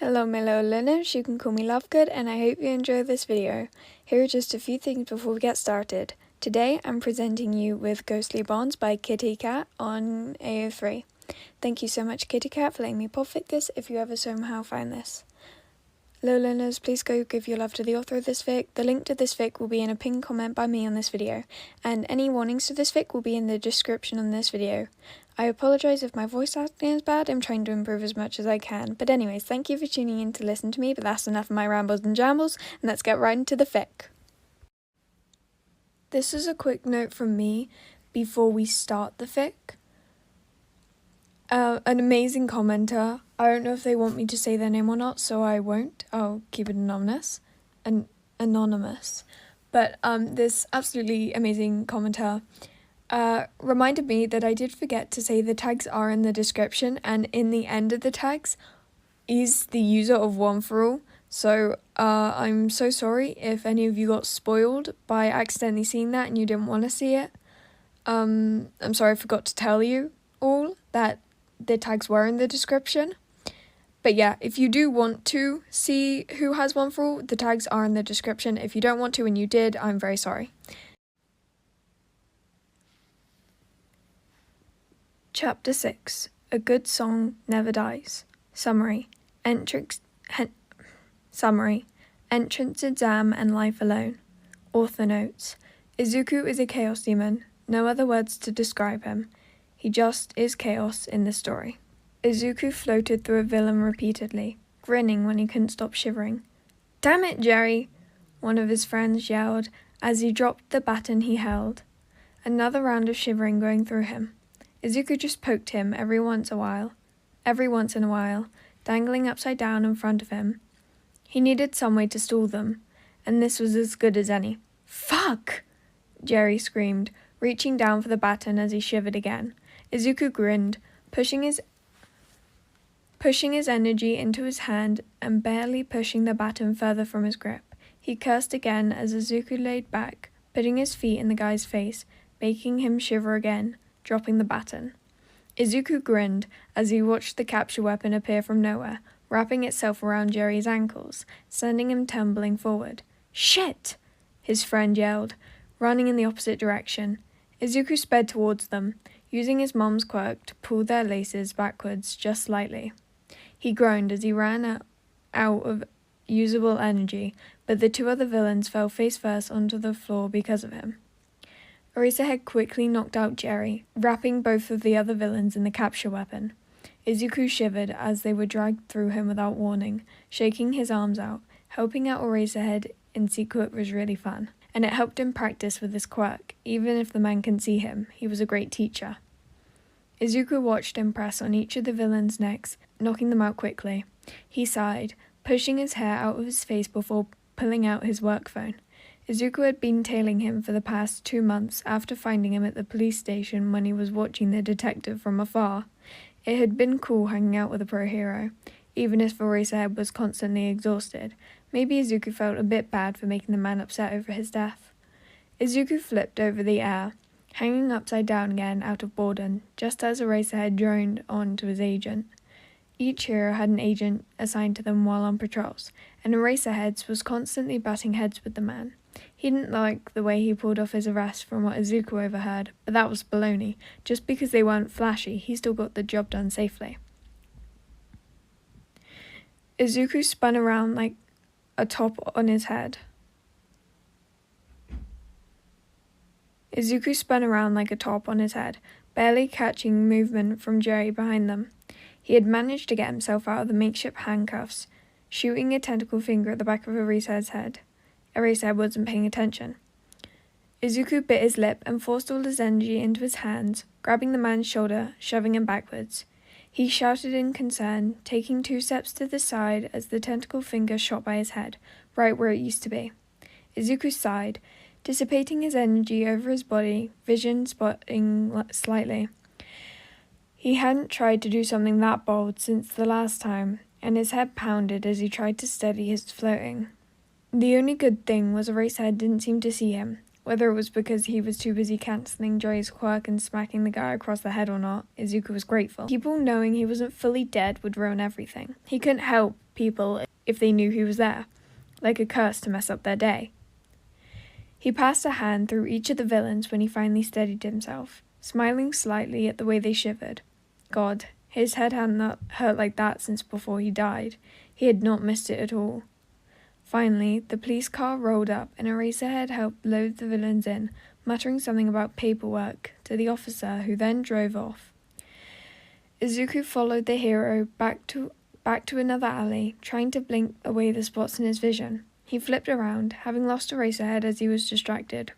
Hello my little learners, you can call me Lovegood and I hope you enjoy this video. Here are just a few things before we get started. Today I'm presenting you with Ghostly Bonds by KittyKqt on AO3. Thank you so much KittyKqt for letting me podfic this if you ever somehow find this. Little learners, please go give your love to the author of this fic. The link to this fic will be in a pinned comment by me on this video, and any warnings to this fic will be in the description on this video. I apologise if my voice acting is bad, I'm trying to improve as much as I can. But anyways, thank you for tuning in to listen to me, but that's enough of my rambles and jambles, and let's get right into the fic. This is a quick note from me before we start the fic. An amazing commenter. I don't know if they want me to say their name or not, so I won't. I'll keep it anonymous. But this absolutely amazing commenter reminded me that I did forget to say the tags are in the description, and in the end of the tags is the user of One For All. So I'm so sorry if any of you got spoiled by accidentally seeing that and you didn't want to see it. I'm sorry I forgot to tell you all that the tags were in the description. But yeah, if you do want to see who has One For All, the tags are in the description. If you don't want to and you did, I'm very sorry. Chapter 6. A Good Song Never Dies. Summary. Entrance exam and life alone. Author notes. Izuku is a chaos demon. No other words to describe him. He just is chaos in the story. Izuku floated through a villain repeatedly, grinning when he couldn't stop shivering. "Damn it, Jerry!" one of his friends yelled as he dropped the baton he held. Another round of shivering going through him. Izuku just poked him every once in a while, dangling upside down in front of him. He needed some way to stall them, and this was as good as any. "Fuck!" Jerry screamed, reaching down for the baton as he shivered again. Izuku grinned, pushing his energy into his hand and barely pushing the baton further from his grip. He cursed again as Izuku laid back, putting his feet in the guy's face, making him shiver again, dropping the baton. Izuku grinned as he watched the capture weapon appear from nowhere, wrapping itself around Jerry's ankles, sending him tumbling forward. "Shit!" his friend yelled, running in the opposite direction. Izuku sped towards them, using his mom's quirk to pull their laces backwards just slightly. He groaned as he ran out of usable energy, but the two other villains fell face first onto the floor because of him. Eraserhead quickly knocked out Jerry, wrapping both of the other villains in the capture weapon. Izuku shivered as they were dragged through him without warning, shaking his arms out. Helping out Eraserhead in secret was really fun, and it helped him practice with his quirk. Even if the man couldn't see him, he was a great teacher. Izuku watched him press on each of the villains' necks, knocking them out quickly. He sighed, pushing his hair out of his face before pulling out his work phone. Izuku had been tailing him for the past 2 months after finding him at the police station when he was watching the detective from afar. It had been cool hanging out with a pro hero, even if Eraserhead was constantly exhausted. Maybe Izuku felt a bit bad for making the man upset over his death. Izuku flipped over the air, hanging upside down again out of boredom, just as Eraserhead droned on to his agent. Each hero had an agent assigned to them while on patrols, and Eraserhead's was constantly butting heads with the man. He didn't like the way he pulled off his arrest from what Izuku overheard, but that was baloney. Just because they weren't flashy, he still got the job done safely. Izuku spun around like a top on his head. Barely catching movement from Jerry behind them. He had managed to get himself out of the makeshift handcuffs, shooting a tentacle finger at the back of Eraserhead's head. Eraserhead wasn't paying attention. Izuku bit his lip and forced all his energy into his hands, grabbing the man's shoulder, shoving him backwards. He shouted in concern, taking 2 steps to the side as the tentacle finger shot by his head, right where it used to be. Izuku sighed, dissipating his energy over his body, vision spotting slightly. He hadn't tried to do something that bold since the last time, and his head pounded as he tried to steady his floating. The only good thing was Eraserhead didn't seem to see him, Whether it was because he was too busy cancelling Joy's quirk and smacking the guy across the head or not, Izuku was grateful. People knowing he wasn't fully dead would ruin everything. He couldn't help people if they knew he was there, like a curse to mess up their day. He passed a hand through each of the villains when he finally steadied himself, smiling slightly at the way they shivered. God, his head hadn't hurt like that since before he died. He had not missed it at all. Finally, the police car rolled up and Eraserhead helped load the villains in, muttering something about paperwork to the officer, who then drove off. Izuku followed the hero back to another alley, trying to blink away the spots in his vision. He flipped around, having lost Eraserhead as he was distracted.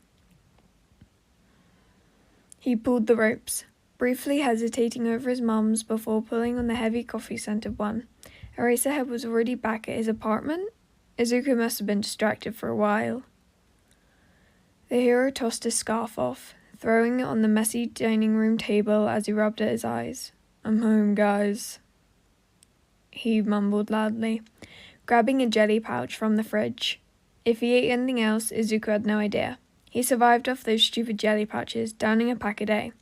He pulled the ropes, briefly hesitating over his mum's before pulling on the heavy coffee-scented one. Eraserhead was already back at his apartment. Izuku must have been distracted for a while. The hero tossed his scarf off, throwing it on the messy dining room table as he rubbed at his eyes. "I'm home, guys," he mumbled loudly, grabbing a jelly pouch from the fridge. If he ate anything else, Izuku had no idea. He survived off those stupid jelly pouches, downing a pack a day.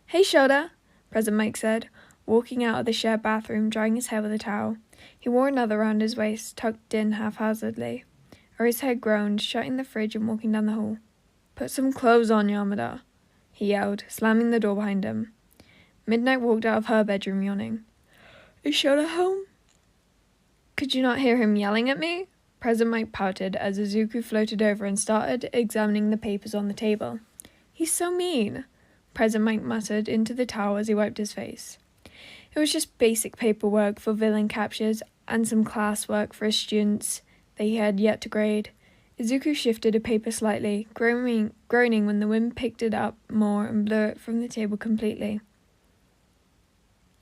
"Hey, Shota," President Mike said, walking out of the shared bathroom, drying his hair with a towel. He wore another around his waist, tucked in haphazardly. Eraserhead groaned, shutting the fridge and walking down the hall. "Put some clothes on, Yamada," he yelled, slamming the door behind him. Midnight walked out of her bedroom, yawning. "Is Shota home?" "Could you not hear him yelling at me?" President Mike pouted as Izuku floated over and started examining the papers on the table. "He's so mean," President Mike muttered into the towel as he wiped his face. It was just basic paperwork for villain captures and some classwork for his students that he had yet to grade. Izuku shifted a paper slightly, groaning when the wind picked it up more and blew it from the table completely.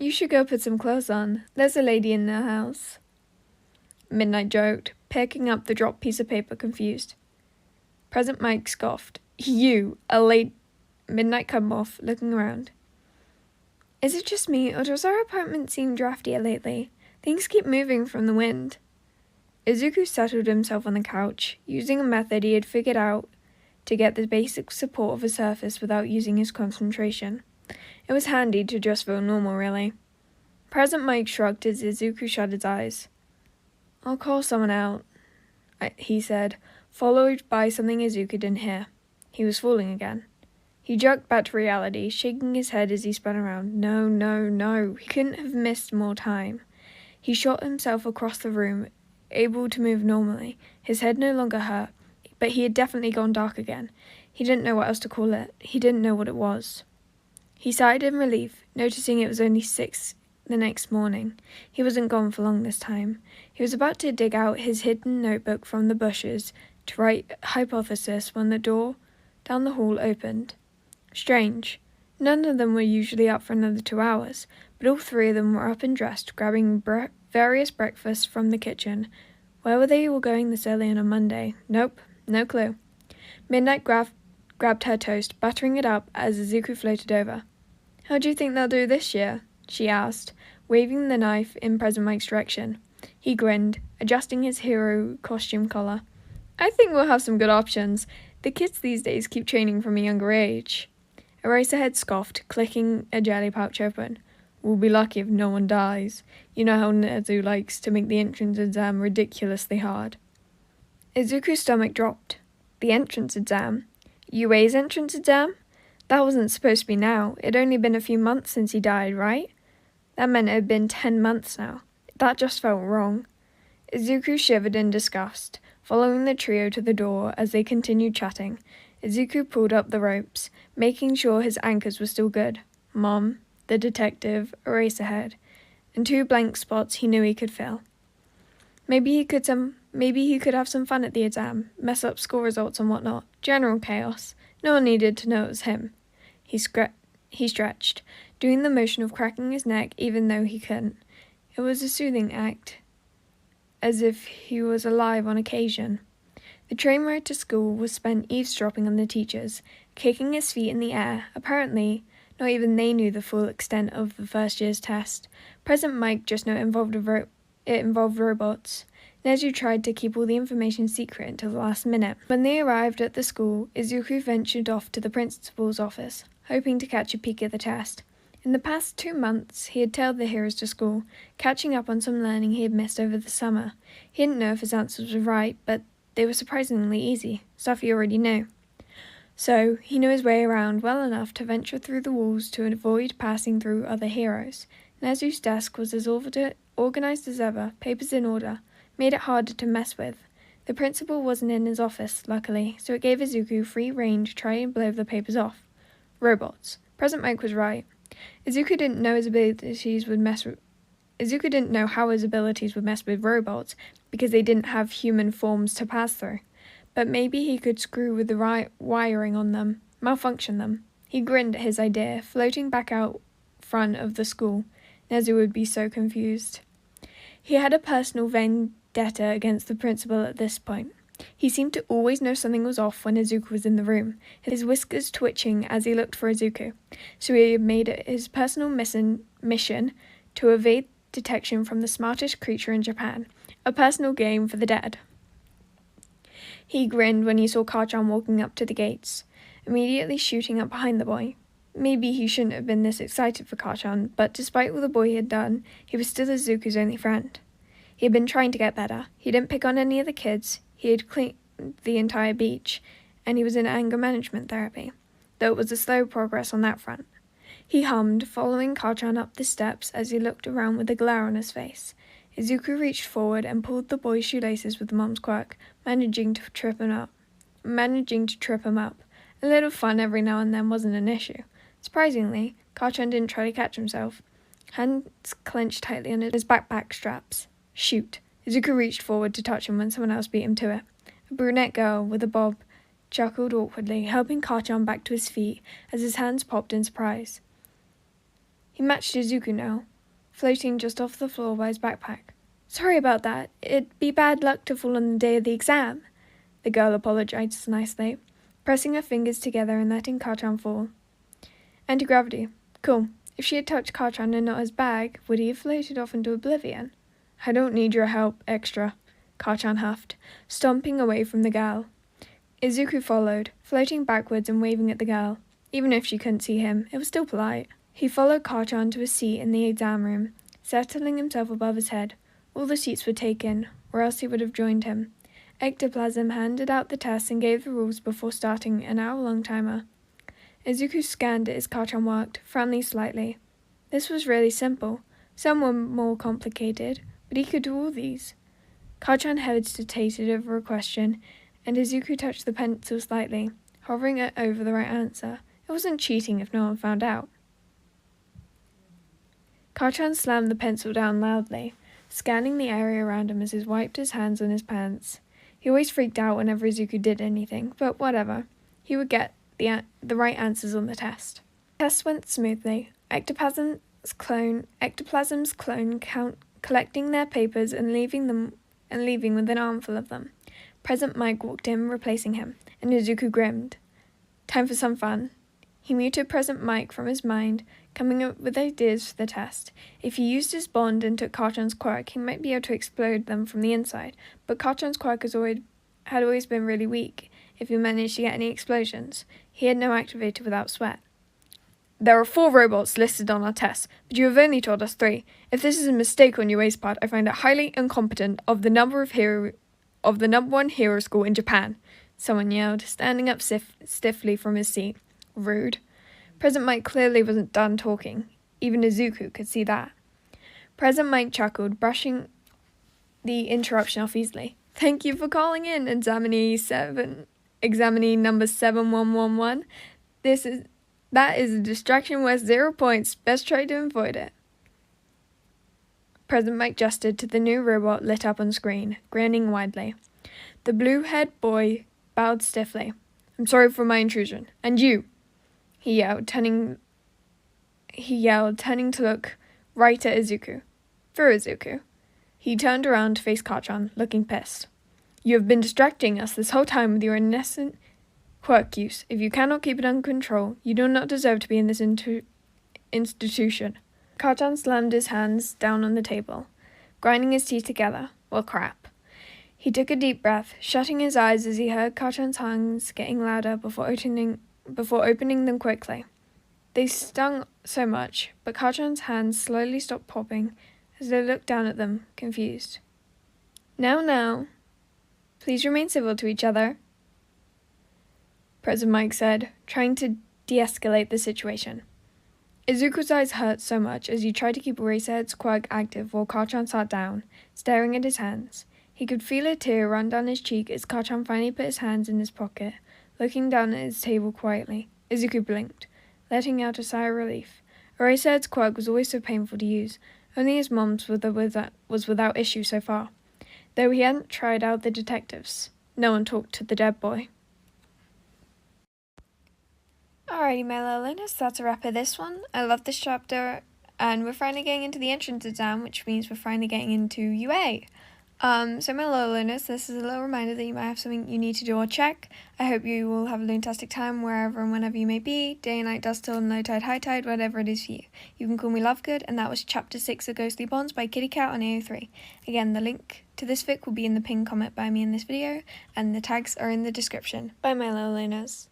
"You should go put some clothes on. There's a lady in the house," Midnight joked, picking up the dropped piece of paper, confused. President Mike scoffed. "You, a lady..." Midnight cut off, looking around. "Is it just me, or does our apartment seem draftier lately? Things keep moving from the wind." Izuku settled himself on the couch, using a method he had figured out to get the basic support of a surface without using his concentration. It was handy to just feel normal, really. President Mike shrugged as Izuku shut his eyes. "I'll call someone out," he said, followed by something Izuku didn't hear. He was falling again. He jerked back to reality, shaking his head as he spun around. No. He couldn't have missed more time. He shot himself across the room, able to move normally. His head no longer hurt, but he had definitely gone dark again. He didn't know what else to call it. He didn't know what it was. He sighed in relief, noticing it was only 6 the next morning. He wasn't gone for long this time. He was about to dig out his hidden notebook from the bushes to write hypothesis when the door down the hall opened. Strange. None of them were usually up for another 2 hours, but all 3 of them were up and dressed, grabbing various breakfasts from the kitchen. Where were they all going this early on a Monday? Nope, no clue. Midnight grabbed her toast, buttering it up as Izuku floated over. "How do you think they'll do this year?" she asked, waving the knife in President Mike's direction. He grinned, adjusting his hero costume collar. "I think we'll have some good options. The kids these days keep training from a younger age." Eraserhead scoffed, clicking a jelly pouch open. "We'll be lucky if no one dies. You know how Nezu likes to make the entrance exam ridiculously hard." Izuku's stomach dropped. The entrance exam? UA's entrance exam? That wasn't supposed to be now. It'd only been a few months since he died, right? That meant it had been 10 months now. That just felt wrong. Izuku shivered in disgust, following the trio to the door as they continued chatting. Izuku pulled up the ropes, making sure his anchors were still good. Mom, the detective, Eraserhead, and 2 blank spots he knew he could fill. Maybe he could have some fun at the exam, mess up school results and whatnot. General chaos. No one needed to know it was him. He stretched, doing the motion of cracking his neck even though he couldn't. It was a soothing act, as if he was alive on occasion. The train ride to school was spent eavesdropping on the teachers, kicking his feet in the air. Apparently, not even they knew the full extent of the first year's test. President Mike just knew it involved robots. Nezu tried to keep all the information secret until the last minute. When they arrived at the school, Izuku ventured off to the principal's office, hoping to catch a peek at the test. In the past 2 months, he had tailed the heroes to school, catching up on some learning he had missed over the summer. He didn't know if his answers were right, but they were surprisingly easy, stuff he already knew. So, he knew his way around well enough to venture through the walls to avoid passing through other heroes. Nezu's desk was as organized as ever, papers in order, made it harder to mess with. The principal wasn't in his office, luckily, so it gave Izuku free rein to try and blow the papers off. Robots. President Mike was right. Izuku didn't know how his abilities would mess with robots because they didn't have human forms to pass through. But maybe he could screw with the right wiring on them, malfunction them. He grinned at his idea, floating back out front of the school. Nezu would be so confused. He had a personal vendetta against the principal at this point. He seemed to always know something was off when Izuku was in the room, his whiskers twitching as he looked for Izuku. So he had made it his personal mission to evade detection from the smartest creature in Japan, a personal game for the dead. He grinned when he saw Kachan walking up to the gates, immediately shooting up behind the boy. Maybe he shouldn't have been this excited for Kachan, but despite all the boy had done, he was still Izuku's only friend. He had been trying to get better. He didn't pick on any of the kids. He had cleaned the entire beach, and he was in anger management therapy, though it was a slow progress on that front. He hummed, following Kachan up the steps as he looked around with a glare on his face. Izuku reached forward and pulled the boy's shoelaces with the mom's quirk, managing to trip him up. A little fun every now and then wasn't an issue. Surprisingly, Kachan didn't try to catch himself. Hands clenched tightly on his backpack straps. Shoot. Izuku reached forward to touch him when someone else beat him to it. A brunette girl with a bob chuckled awkwardly, helping Kachan back to his feet as his hands popped in surprise. He matched Izuku now, floating just off the floor by his backpack. Sorry about that. It'd be bad luck to fall on the day of the exam. The girl apologized nicely, pressing her fingers together and letting Kachan fall. Anti-gravity. Cool. If she had touched Kachan and not his bag, would he have floated off into oblivion? I don't need your help, extra, Kachan huffed, stomping away from the girl. Izuku followed, floating backwards and waving at the girl. Even if she couldn't see him, it was still polite. He followed Kachan to a seat in the exam room, settling himself above his head. All the seats were taken, or else he would have joined him. Ectoplasm handed out the tests and gave the rules before starting an hour-long timer. Izuku scanned it as Kachan worked, frowning slightly. This was really simple. Some were more complicated, but he could do all these. Kachan hesitated over a question, and Izuku touched the pencil slightly, hovering it over the right answer. It wasn't cheating if no one found out. Kachan slammed the pencil down loudly, scanning the area around him as he wiped his hands on his pants. He always freaked out whenever Izuku did anything, but whatever. He would get the right answers on the test. The test went smoothly. Ectoplasm's clone collecting their papers and leaving with an armful of them. President Mike walked in, replacing him, and Izuku grinned. Time for some fun. He muted President Mike from his mind, coming up with ideas for the test. If he used his bond and took Kachan's quirk, he might be able to explode them from the inside, but Kachan's quirk had always been really weak if he managed to get any explosions. He had no activator without sweat. There are 4 robots listed on our test, but you have only told us 3. If this is a mistake on UA's part, I find it highly incompetent of the number 1 hero school in Japan, someone yelled, standing up stiffly from his seat. Rude. President Mike clearly wasn't done talking. Even Izuku could see that. President Mike chuckled, brushing the interruption off easily. Thank you for calling in, examinee number 7111. That is a distraction worth 0 points. Best try to avoid it. President Mike gestured to the new robot lit up on screen, grinning widely. The blue-haired boy bowed stiffly. I'm sorry for my intrusion. And you, he yelled, turning to look right at Izuku. For Izuku. He turned around to face Kachan, looking pissed. You have been distracting us this whole time with your innocent quirk use. If you cannot keep it under control, you do not deserve to be in this institution. Kachan slammed his hands down on the table, grinding his teeth together. Well, crap. He took a deep breath, shutting his eyes as he heard Kachan's hands getting louder before opening them quickly. They stung so much, but Kachan's hands slowly stopped popping as they looked down at them, confused. Now, please remain civil to each other, President Mike said, trying to de-escalate the situation. Izuku's eyes hurt so much as he tried to keep Eraserhead's quirk active while Kachan sat down, staring at his hands. He could feel a tear run down his cheek as Kachan finally put his hands in his pocket, looking down at his table quietly. Izuku blinked, letting out a sigh of relief. Eraserhead's quirk was always so painful to use. Only his mom's was without issue so far, though he hadn't tried out the detectives. No one talked to the dead boy. Alrighty, my little learners, that's a wrap of this one. I love this chapter, and we're finally getting into the entrance exam, which means we're finally getting into UA. So my little learners, this is a little reminder that you might have something you need to do or check. I hope you will have a fantastic time wherever and whenever you may be, day and night, dust till, low tide, high tide, whatever it is for you. You can call me Lovegood, and that was Chapter 6 of Ghostly Bonds by KittyKqt on AO3. Again, the link to this fic will be in the pinned comment by me in this video, and the tags are in the description. Bye my little learners.